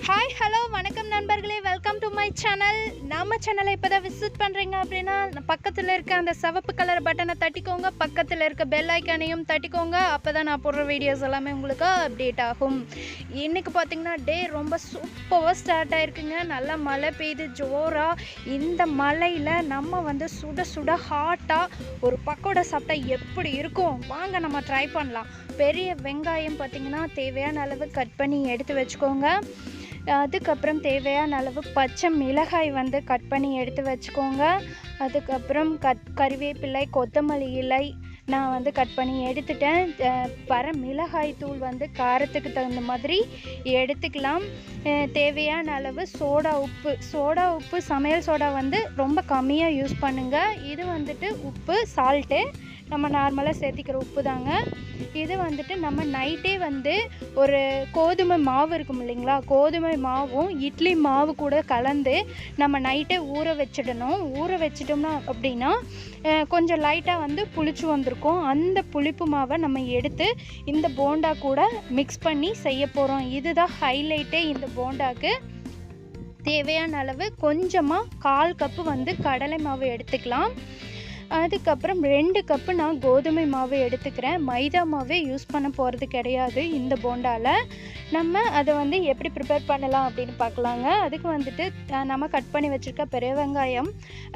Hi hello வணக்கம் நண்பர்களே, welcome to my channel. நம்ம சேனலை இப்போ தான் விசிட் பண்ணுறீங்க அப்படின்னா பக்கத்தில் இருக்க அந்த சிவப்பு கலர் பட்டனை தட்டிக்கோங்க, பக்கத்தில் இருக்க பெல் ஐக்கானையும் தட்டிக்கோங்க. அப்போ தான் நான் போடுற வீடியோஸ் எல்லாமே உங்களுக்கு அப்டேட் ஆகும். இன்றைக்கி பார்த்திங்கன்னா டே ரொம்ப சூப்பராக ஸ்டார்ட் ஆகிருக்குங்க. நல்லா மழை பெய்யுது ஜோராக. இந்த மழையில் நம்ம சுட சுட ஹாட்டாக ஒரு பக்கோடா சாப்பிட்டா எப்படி இருக்கும் வாங்க நம்ம ட்ரை பண்ணலாம். பெரிய வெங்காயம் பார்த்திங்கன்னா தேவையான அளவு கட் பண்ணி எடுத்து வச்சுக்கோங்க. அதுக்கப்புறம் தேவையான அளவு பச்சை மிளகாய் கட் பண்ணி எடுத்து வச்சுக்கோங்க. அதுக்கப்புறம் கறிவேப்பிலை, கொத்தமல்லி இலை நான் கட் பண்ணி எடுத்துட்டேன். மிளகாய் தூள் காரத்துக்கு தகுந்த மாதிரி எடுத்துக்கலாம். தேவையான அளவு சோடா உப்பு சமையல் சோடா ரொம்ப கம்மியாக யூஸ் பண்ணுங்கள். இது உப்பு சால்ட்டு நம்ம நார்மலாக சேர்த்திக்கிற உப்பு தாங்க. இது நம்ம நைட்டே ஒரு கோதுமை மாவு இருக்கும் இல்லைங்களா, கோதுமை மாவும் இட்லி மாவு கூட கலந்து நம்ம நைட்டே ஊற வச்சிடணும். ஊற வச்சிட்டோம்னா அப்படின்னா கொஞ்சம் லைட்டாக புளிச்சு வந்திருக்கும். அந்த புளிப்பு மாவை நம்ம எடுத்து இந்த போண்டா கூட மிக்ஸ் பண்ணி செய்ய போகிறோம். இதுதான் ஹைலைட்டே இந்த போண்டாக்கு. தேவையான அளவு கொஞ்சமாக 1/4 கப்பு கடலை மாவு எடுத்துக்கலாம். அதுக்கப்புறம் 2 கப்பு நான் கோதுமை மாவு எடுத்துக்கிறேன். மைதா மாவே யூஸ் பண்ண போகிறது கிடையாது இந்த போண்டாவில். நம்ம அதை எப்படி ப்ரிப்பேர் பண்ணலாம் அப்படின்னு பார்க்கலாங்க. அதுக்கு நம்ம கட் பண்ணி வச்சுருக்க பெரிய வெங்காயம்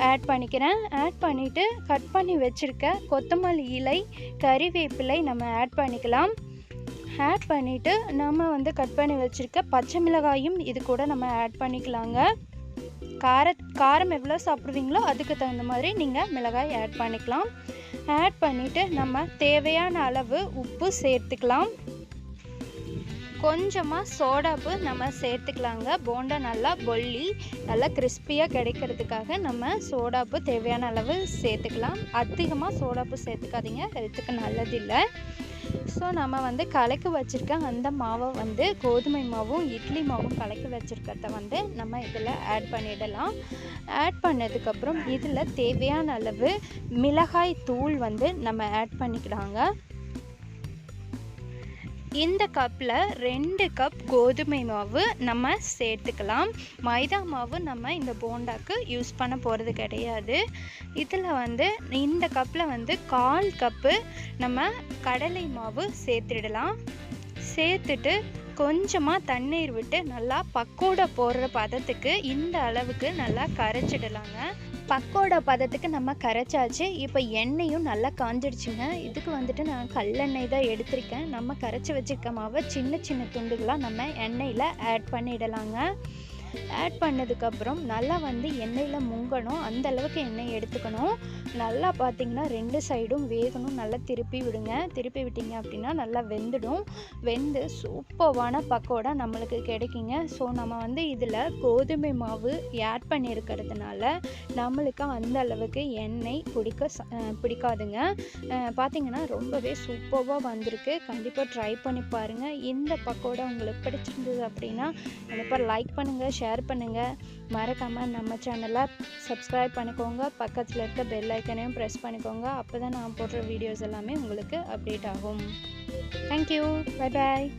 ஆட் பண்ணிக்கிறேன். ஆட் பண்ணிவிட்டு கட் பண்ணி வச்சுருக்க கொத்தமல்லி இலை, கறிவேப்பிலை நம்ம ஆட் பண்ணிக்கலாம். ஆட் பண்ணிவிட்டு நம்ம கட் பண்ணி வச்சுருக்க பச்சை மிளகாயும் இது கூட நம்ம ஆட் பண்ணிக்கலாங்க. காரம் எவ்வளோ சாப்பிடுவீங்களோ அதுக்கு தகுந்த மாதிரி நீங்கள் மிளகாய் ஆட் பண்ணிக்கலாம். ஆட் பண்ணிவிட்டு நம்ம தேவையான அளவு உப்பு சேர்த்துக்கலாம். கொஞ்சமாக சோடாப்பு நம்ம சேர்த்துக்கலாங்க. போண்டா நல்லா பொல்லி நல்லா கிறிஸ்பியாக கிடைக்கிறதுக்காக நம்ம சோடாப்பு தேவையான அளவு சேர்த்துக்கலாம். அதிகமாக சோடாப்பு சேர்த்துக்காதீங்க, ஹெல்த்துக்கு நல்லதில்லை. ஸோ நம்ம கலக்கி வச்சுருக்க அந்த மாவை கோதுமை மாவும் இட்லி மாவும் கலக்கி வச்சுருக்கிறத நம்ம இதில் ஆட் பண்ணிடலாம். ஆட் பண்ணதுக்கப்புறம் இதில் தேவையான அளவு மிளகாய் தூள் நம்ம ஆட் பண்ணிக்கலாங்க. இந்த கப்பில் 2 கப் கோதுமை மாவு நம்ம சேர்த்துக்கலாம். மைதா மாவு நம்ம இந்த போண்டாக்கு யூஸ் பண்ண போகிறது கிடையாது. இதில் இந்த கப்பில் 1/4 கப்பு நம்ம கடலை மாவு சேர்த்துடலாம். சேர்த்துட்டு கொஞ்சமாக தண்ணீர் விட்டு நல்லா பக்கோடா போடுற பதத்துக்கு இந்த அளவுக்கு நல்லா கரைச்சிடலாங்க. பக்கோடா பதத்துக்கு நம்ம கரைச்சாச்சு. இப்போ எண்ணெயும் நல்லா காஞ்சிடுச்சுங்க. இதுக்கு நான் கல்லெண்ணெய் தான் எடுத்திருக்கேன். நம்ம கரைச்சி வச்சுருக்க மாவை சின்ன சின்ன துண்டுகளாக நம்ம எண்ணெயில் ஆட் பண்ணிடலாங்க. ஆட் பண்ணதுக்கப்புறம் நல்லா எண்ணெயில் முங்கணும், அந்த அளவுக்கு எண்ணெய் எடுத்துக்கணும். நல்லா பார்த்திங்கன்னா 2 சைடும் வேகணும். நல்லா திருப்பி விடுங்க. திருப்பி விட்டிங்க அப்படின்னா நல்லா வெந்துடும். வெந்து சூப்பரான பக்கோடா நம்மளுக்கு கிடைக்குங்க. ஸோ நம்ம இதில் கோதுமை மாவு ஆட் பண்ணியிருக்கிறதுனால நம்மளுக்கு அந்த அளவுக்கு எண்ணெய் பிடிக்காதுங்க. பார்த்திங்கன்னா ரொம்பவே சூப்பராக வந்திருக்கு. கண்டிப்பாக ட்ரை பண்ணி பாருங்கள். இந்த பக்கோடா உங்களுக்கு பிடிச்சிருந்தது அப்படின்னா கண்டிப்பாக லைக் பண்ணுங்கள், ஷேர் பண்ணுங்கள். மறக்காமல் நம்ம சேனலை சப்ஸ்கிரைப் பண்ணிக்கோங்க. பக்கத்தில் இருக்க பெல் ஐக்கனையும் ப்ரெஸ் பண்ணிக்கோங்க. அப்போ தான் நான் போடுற வீடியோஸ் எல்லாமே உங்களுக்கு அப்டேட் ஆகும். Thank you, bye bye.